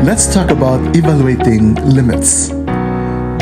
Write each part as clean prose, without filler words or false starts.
Let's talk about evaluating limits.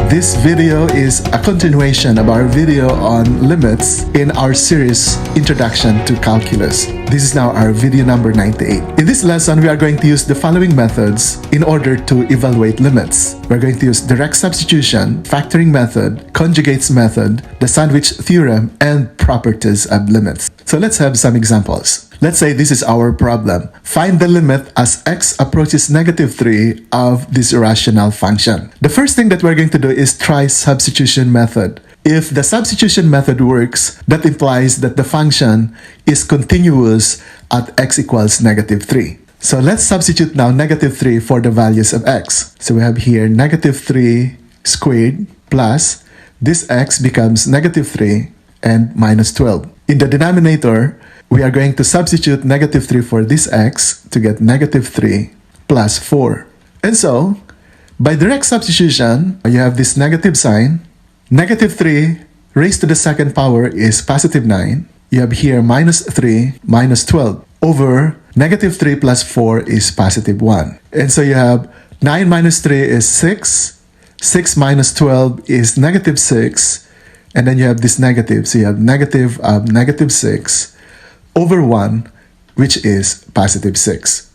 This video is a continuation of our video on limits in our series Introduction to Calculus. This is now our video number 98. In this lesson, we are going to use the following methods in order to evaluate limits. We're going to use direct substitution, factoring method, conjugates method, the sandwich theorem, and properties of limits. So let's have some examples. Let's say this is our problem. Find the limit as x approaches -3 of this irrational function. The first thing that we're going to do is try substitution method. If the substitution method works, that implies that the function is continuous at x equals -3. So let's substitute now -3 for the values of x. So we have here -3 squared plus this x becomes -3 and -12. In the denominator, we are going to substitute -3 for this x to get -3 plus 4. And so, by direct substitution, you have this negative sign. -3 raised to the second power is +9. You have here -3 minus 12 over -3 plus 4 is +1. And so you have 9 minus 3 is 6. 6 minus 12 is -6. And then you have this negative. So you have negative of -6 over 1, which is +6.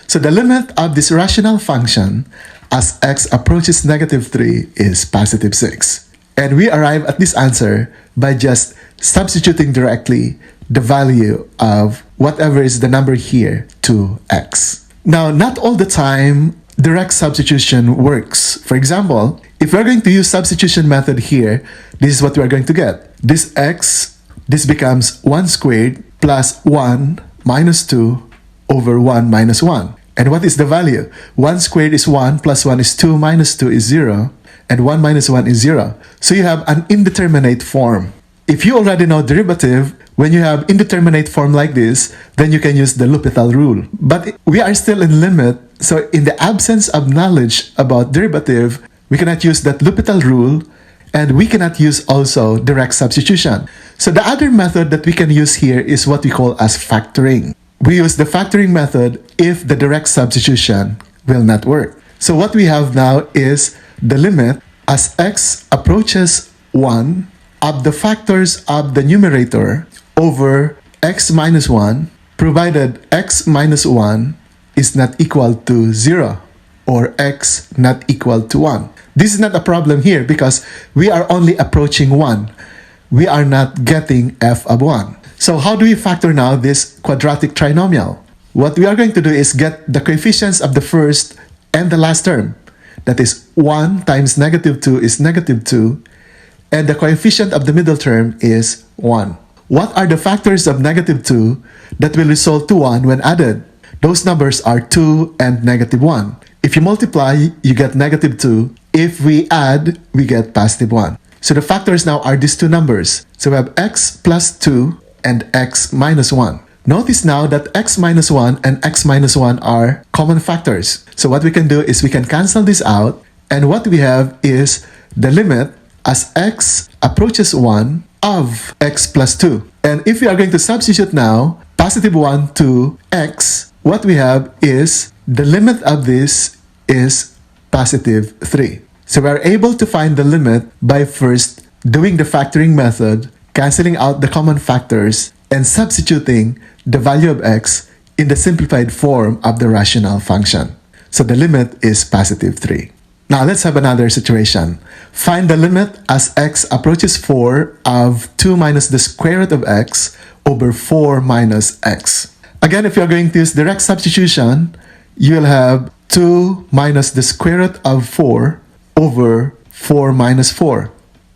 So the limit of this rational function as x approaches -3 is +6. And we arrive at this answer by just substituting directly the value of whatever is the number here to x. Now, not all the time direct substitution works. For example, if we're going to use substitution method here, this is what we're going to get. This x, this becomes 1 squared plus 1 minus 2 over 1 minus 1. And what is the value? 1 squared is 1, plus 1 is 2, minus 2 is 0, and 1 minus 1 is 0. So you have an indeterminate form. If you already know derivative, when you have indeterminate form like this, then you can use the L'Hopital rule. But we are still in limit, so in the absence of knowledge about derivative, we cannot use that L'Hopital rule, and we cannot use also direct substitution. So the other method that we can use here is what we call as factoring. We use the factoring method if the direct substitution will not work. So what we have now is the limit as x approaches 1 of the factors of the numerator over x minus 1, provided x minus 1 is not equal to 0 or x not equal to 1. This is not a problem here because we are only approaching 1. We are not getting f of 1. So how do we factor now this quadratic trinomial? What we are going to do is get the coefficients of the first and the last term. That is 1 times -2 is -2, and the coefficient of the middle term is 1. What are the factors of -2 that will result to 1 when added? Those numbers are 2 and -1. If you multiply, you get -2. If we add, we get +1. So the factors now are these two numbers. So we have x plus 2 and x minus 1. Notice now that x minus 1 and x minus 1 are common factors. So what we can do is we can cancel this out, and what we have is the limit as x approaches 1 of x plus 2. And if we are going to substitute now +1 to x, what we have is the limit of this is +3. So we are able to find the limit by first doing the factoring method, canceling out the common factors, and substituting the value of x in the simplified form of the rational function. So the limit is +3. Now let's have another situation. Find the limit as x approaches 4 of 2 minus the square root of x over 4 minus x. Again, if you're going to use direct substitution, you will have 2 minus the square root of 4 over 4 minus 4.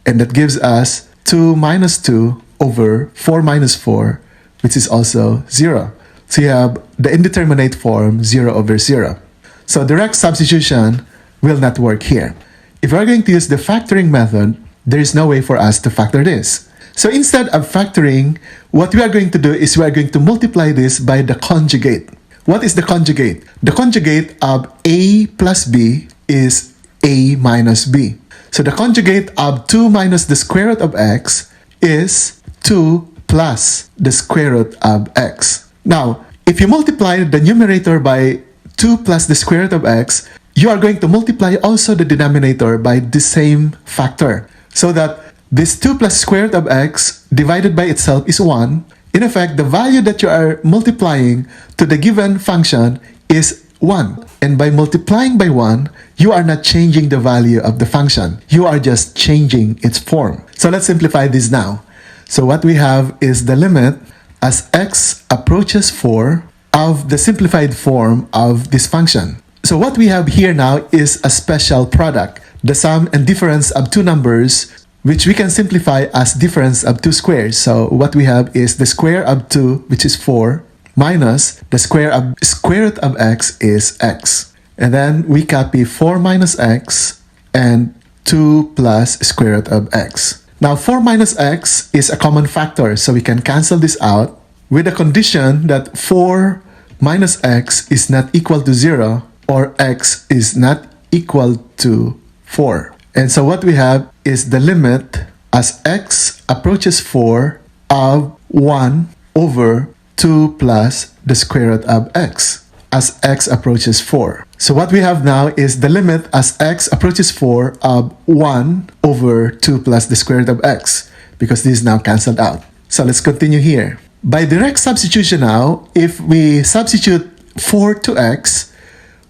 And that gives us 2 minus 2 over 4 minus 4, which is also 0. So you have the indeterminate form 0 over 0. So direct substitution will not work here. If we're going to use the factoring method, there is no way for us to factor this. So instead of factoring, what we are going to do is we are going to multiply this by the conjugate. What is the conjugate? The conjugate of a plus b is a minus b. So the conjugate of 2 minus the square root of x is 2 plus the square root of x. Now, if you multiply the numerator by 2 plus the square root of x, you are going to multiply also the denominator by the same factor. So that this 2 plus square root of x divided by itself is 1. In effect, the value that you are multiplying to the given function is 1. And by multiplying by 1, you are not changing the value of the function. You are just changing its form. So let's simplify this now. So what we have is the limit as x approaches 4 of the simplified form of this function. So what we have here now is a special product, the sum and difference of two numbers, which we can simplify as difference of two squares. So what we have is the square of 2, which is 4, minus the square root of x is x. And then we copy 4 minus x and 2 plus square root of x. Now 4 minus x is a common factor, so we can cancel this out with the condition that 4 minus x is not equal to 0 or x is not equal to 4. And so what we have is the limit as x approaches 4 of 1 over 2 plus the square root of x as x approaches 4. So what we have now is the limit as x approaches 4 of 1 over 2 plus the square root of x, because this is now cancelled out. So let's continue here. By direct substitution now, if we substitute 4 to x,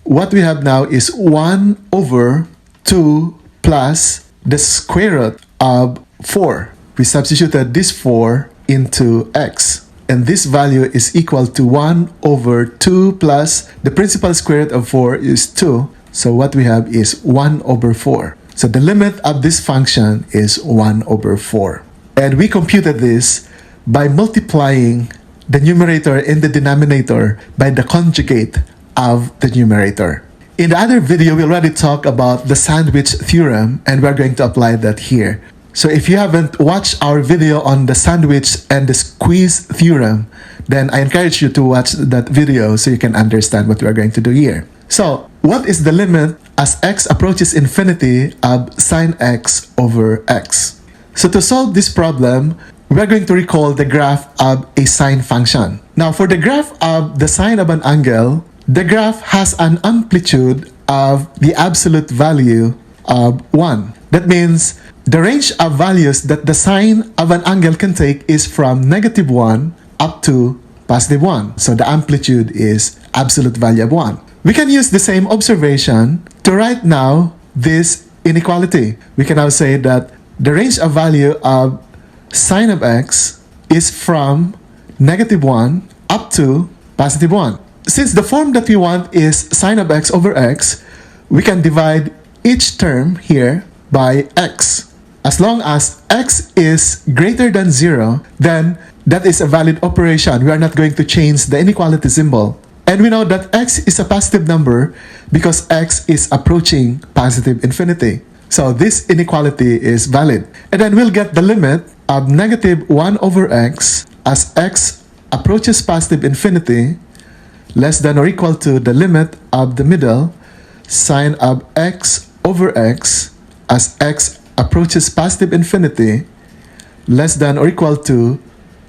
what we have now is 1 over 2 plus the square root of 4. We substituted this 4 into x. And this value is equal to 1 over 2 plus the principal square root of 4 is 2. So what we have is 1 over 4. So the limit of this function is 1 over 4. And we computed this by multiplying the numerator and the denominator by the conjugate of the numerator. In the other video, we already talked about the sandwich theorem, and we're going to apply that here. So if you haven't watched our video on the sandwich and the squeeze theorem, then I encourage you to watch that video so you can understand what we are going to do here. So what is the limit as x approaches infinity of sine x over x? So to solve this problem, we are going to recall the graph of a sine function. Now for the graph of the sine of an angle, the graph has an amplitude of the absolute value of 1. That means the range of values that the sine of an angle can take is from -1 up to +1. So the amplitude is absolute value of 1. We can use the same observation to write now this inequality. We can now say that the range of value of sine of x is from -1 up to +1. Since the form that we want is sine of x over x, we can divide each term here by x. As long as x is greater than 0, then that is a valid operation. We are not going to change the inequality symbol. And we know that x is a positive number because x is approaching positive infinity. So this inequality is valid. And then we'll get the limit of -1 over x as x approaches positive infinity less than or equal to the limit of the middle sine of x over x as x approaches positive infinity less than or equal to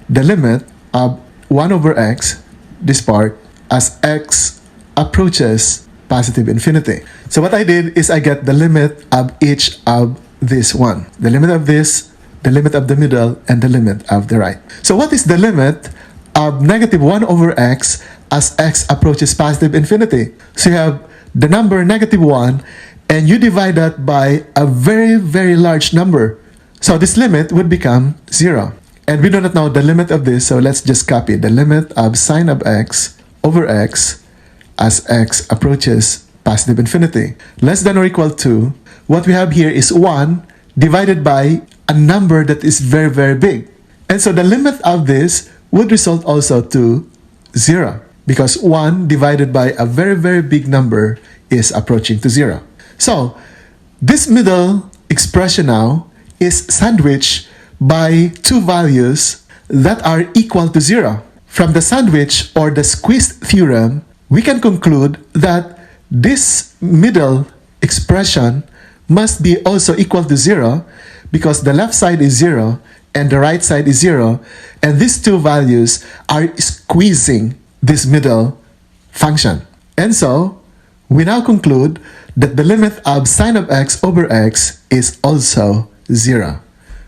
the limit of 1 over x, this part, as x approaches positive infinity. So what I did is I get the limit of each of this one. The limit of this, the limit of the middle, and the limit of the right. So what is the limit of -1 over x as x approaches positive infinity? So you have the number -1 and you divide that by a very, very large number. So this limit would become 0. And we do not know the limit of this, so let's just copy the limit of sine of x over x as x approaches positive infinity. Less than or equal to, what we have here is 1 divided by a number that is very, very big. And so the limit of this would result also to 0, because 1 divided by a very, very big number is approaching to 0. So this middle expression now is sandwiched by two values that are equal to 0. From the sandwich or the squeeze theorem, we can conclude that this middle expression must be also equal to 0 because the left side is 0 and the right side is 0, and these two values are squeezing this middle function. And so we now conclude that the limit of sine of x over x is also 0.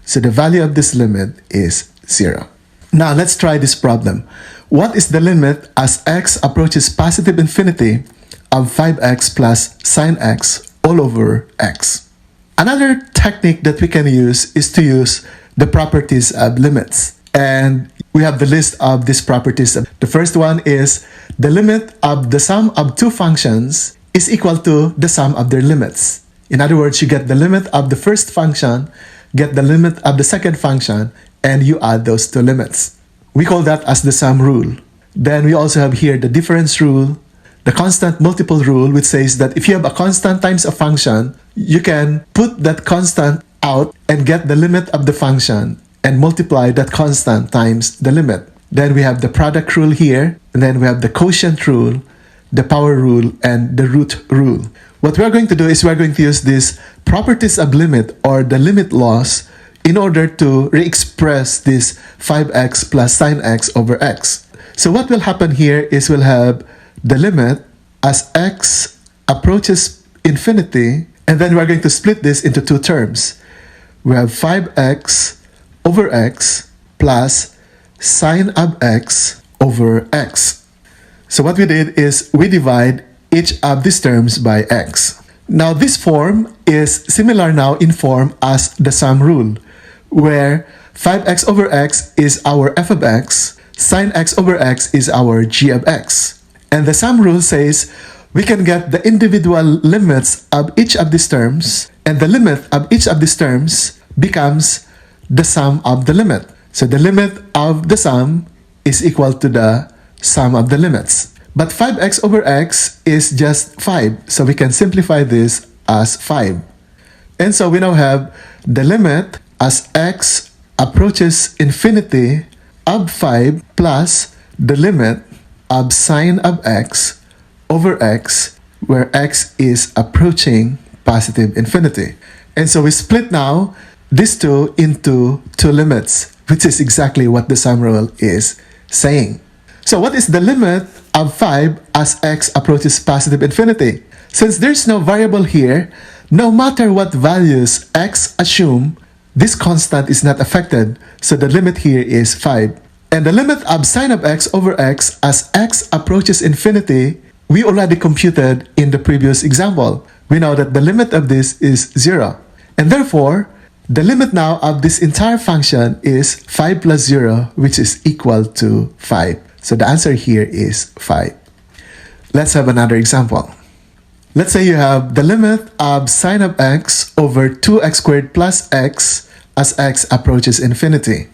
So the value of this limit is 0. Now let's try this problem. What is the limit as x approaches positive infinity of 5x plus sine x all over x? Another technique that we can use is to use the properties of limits. And we have the list of these properties. The first one is the limit of the sum of two functions is equal to the sum of their limits. In other words, you get the limit of the first function, get the limit of the second function, and you add those two limits. We call that as the sum rule. Then we also have here the difference rule, the constant multiple rule, which says that if you have a constant times a function, you can put that constant out and get the limit of the function and multiply that constant times the limit. Then we have the product rule here, and then we have the quotient rule, the power rule, and the root rule. What we're going to do is we're going to use these properties of limit or the limit laws in order to re-express this 5x plus sine x over x. So what will happen here is we'll have the limit as x approaches infinity, and then we're going to split this into two terms. We have 5x over x plus sine of x over x. So what we did is we divide each of these terms by x. Now this form is similar now in form as the sum rule, where 5x over x is our f of x, sine x over x is our g of x. And the sum rule says we can get the individual limits of each of these terms, and the limit of each of these terms becomes the sum of the limit. So the limit of the sum is equal to the sum of the limits. But 5x over x is just 5, so we can simplify this as 5. And so we now have the limit as x approaches infinity of 5 plus the limit of sine of x over x, where x is approaching positive infinity. And so we split now these two into two limits, which is exactly what the sum rule is saying. So what is the limit of 5 as x approaches positive infinity? Since there's no variable here, no matter what values x assume, this constant is not affected, so the limit here is 5. And the limit of sine of x over x as x approaches infinity, we already computed in the previous example. We know that the limit of this is 0. And therefore, the limit now of this entire function is 5 plus 0, which is equal to 5. So the answer here is 5. Let's have another example. Let's say you have the limit of sine of x over 2x squared plus x as x approaches infinity.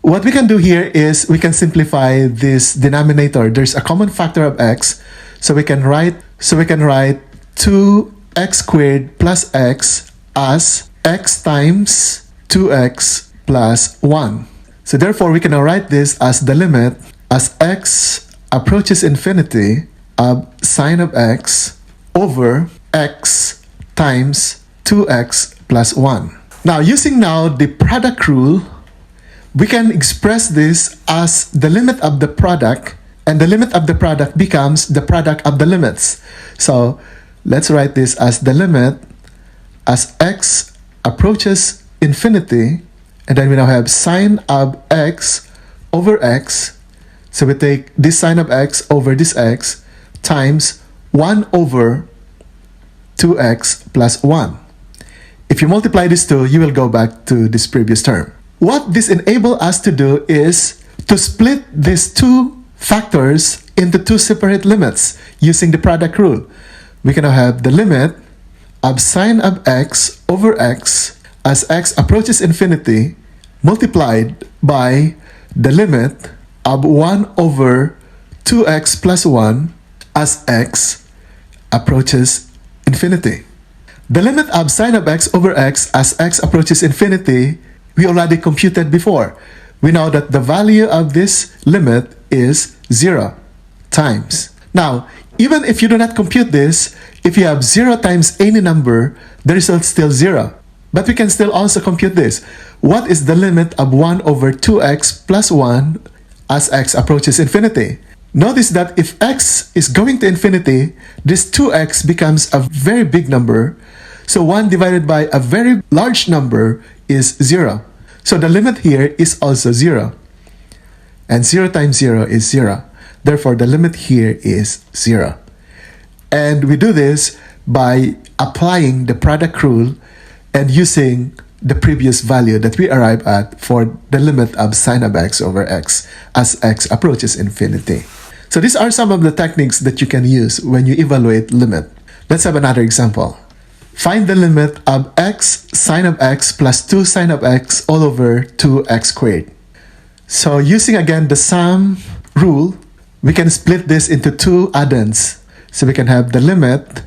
What we can do here is we can simplify this denominator. There's a common factor of x, so we can write 2x squared plus x as x times 2x plus 1. So therefore, we can now write this as the limit as x approaches infinity of sine of x over x times 2x plus 1. Now, using now the product rule, we can express this as the limit of the product, and the limit of the product becomes the product of the limits. So let's write this as the limit as x approaches infinity, and then we now have sine of x over x. So we take this sine of x over this x times 1 over 2x plus 1. If you multiply these two, you will go back to this previous term. What this enables us to do is to split these two factors into two separate limits using the product rule. We can now have the limit of sine of x over x as x approaches infinity multiplied by the limit of 1 over 2x plus 1 as x approaches infinity. The limit of sine of x over x as x approaches infinity, we already computed before. We know that the value of this limit is 0 times. Now, even if you do not compute this, if you have 0 times any number, the result is still 0. But we can still also compute this. What is the limit of 1 over 2x plus 1 as x approaches infinity? Notice that if x is going to infinity, this 2x becomes a very big number. So 1 divided by a very large number is 0. So the limit here is also 0. And 0 times 0 is 0. Therefore, the limit here is 0. And we do this by applying the product rule and using the previous value that we arrived at for the limit of sine of x over x as x approaches infinity. So these are some of the techniques that you can use when you evaluate limit. Let's have another example. Find the limit of x sine of x plus 2 sine of x all over 2x squared. So using again the sum rule, we can split this into two addends. So we can have the limit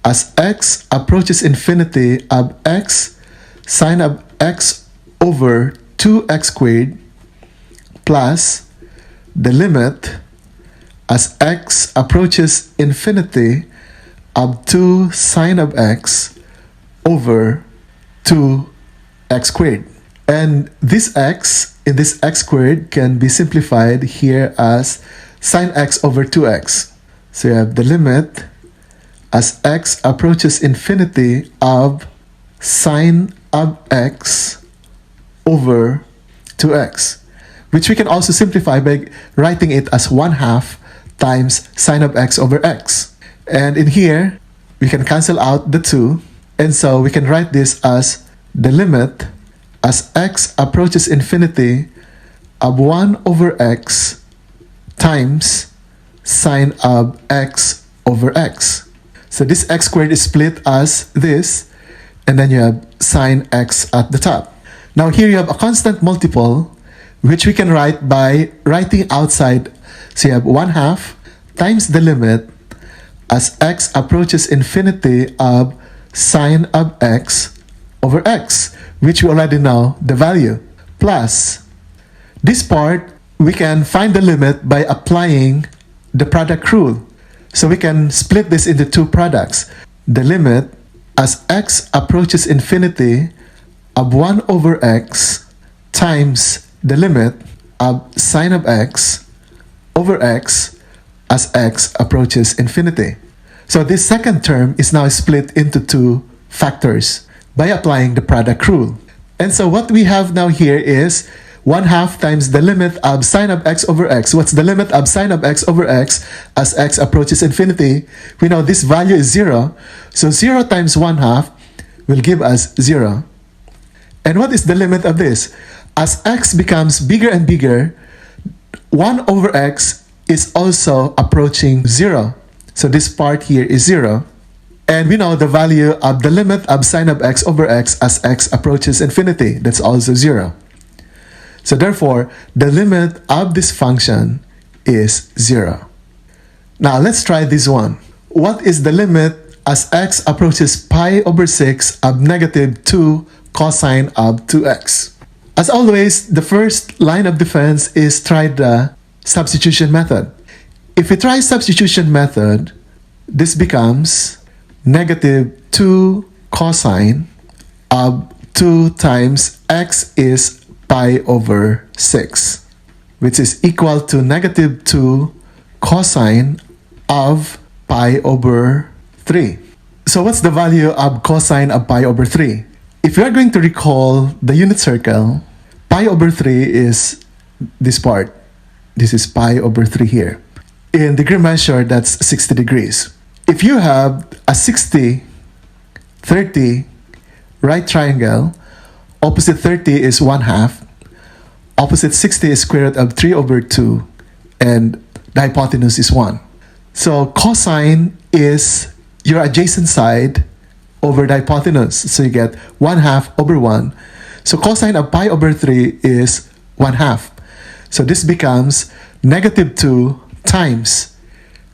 as x approaches infinity of x sine of x over 2x squared plus the limit as x approaches infinity of 2 sine of x over 2x squared. And this x in this x squared can be simplified here as sine x over 2x. So you have the limit as x approaches infinity of sine of x over 2x, which we can also simplify by writing it as 1/2 times sine of x over x. And in here, we can cancel out the 2, and so we can write this as the limit as x approaches infinity of 1 over x times sine of x over x. So this x squared is split as this, and then you have sine x at the top. Now here you have a constant multiple, which we can write by writing outside. So you have 1/2 times the limit as x approaches infinity of sine of x over x, which we already know the value, plus this part, we can find the limit by applying the product rule. So we can split this into two products. The limit as x approaches infinity of 1 over x times the limit of sine of x over x as x approaches infinity. So this second term is now split into two factors by applying the product rule. And so what we have now here is 1/2 times the limit of sine of x over x. What's the limit of sine of x over x as x approaches infinity? We know this value is 0. So 0 times 1/2 will give us 0. And what is the limit of this? As x becomes bigger and bigger, 1 over x is also approaching 0. So this part here is 0. And we know the value of the limit of sine of x over x as x approaches infinity. That's also 0. So therefore, the limit of this function is 0. Now let's try this one. What is the limit as x approaches pi over 6 of negative 2 cosine of 2x? As always, the first line of defense is try the substitution method. If we try substitution method, this becomes negative 2 cosine of 2 times x is pi over 6, which is equal to negative 2 cosine of pi over 3. So what's the value of cosine of pi over 3? If you are going to recall the unit circle, pi over 3 is this part. This is pi over 3 here. In degree measure, that's 60 degrees. If you have a 60, 30 right triangle, opposite 30 is 1/2, opposite 60 is square root of 3 over 2, and the hypotenuse is 1. So cosine is your adjacent side over the hypotenuse. So you get 1/2 over 1. So cosine of pi over 3 is 1/2. So this becomes negative 2 times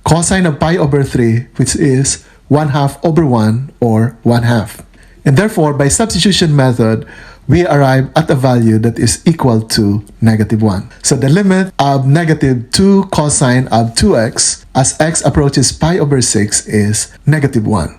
cosine of pi over 3, which is 1/2 over 1, or 1/2. And therefore, by substitution method, we arrive at a value that is equal to negative 1. So the limit of negative 2 cosine of 2x as x approaches pi over 6 is negative 1.